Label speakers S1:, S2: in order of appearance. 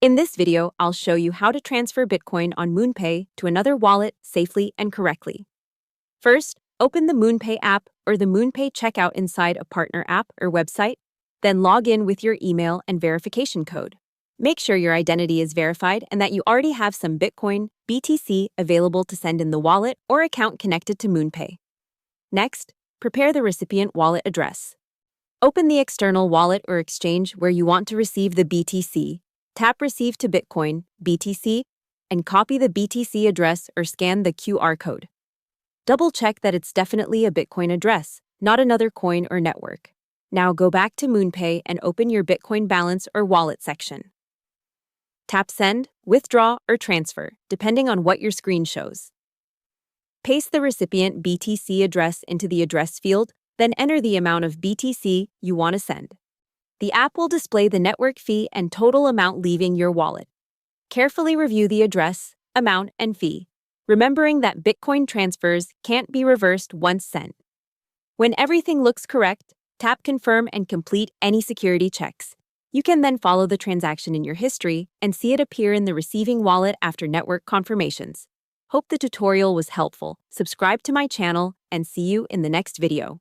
S1: In this video, I'll show you how to transfer Bitcoin on MoonPay to another wallet safely and correctly. First, open the MoonPay app or the MoonPay checkout inside a partner app or website, then log in with your email and verification code. Make sure your identity is verified and that you already have some Bitcoin, BTC, available to send in the wallet or account connected to MoonPay. Next, prepare the recipient wallet address. Open the external wallet or exchange where you want to receive the BTC. Tap Receive to Bitcoin, BTC, and copy the BTC address or scan the QR code. Double-check that it's definitely a Bitcoin address, not another coin or network. Now go back to MoonPay and open your Bitcoin balance or wallet section. Tap Send, Withdraw, or Transfer, depending on what your screen shows. Paste the recipient BTC address into the address field, then enter the amount of BTC you want to send. The app will display the network fee and total amount leaving your wallet. Carefully review the address, amount, and fee, remembering that Bitcoin transfers can't be reversed once sent. When everything looks correct, tap Confirm and complete any security checks. You can then follow the transaction in your history and see it appear in the receiving wallet after network confirmations. Hope the tutorial was helpful. Subscribe to my channel and see you in the next video.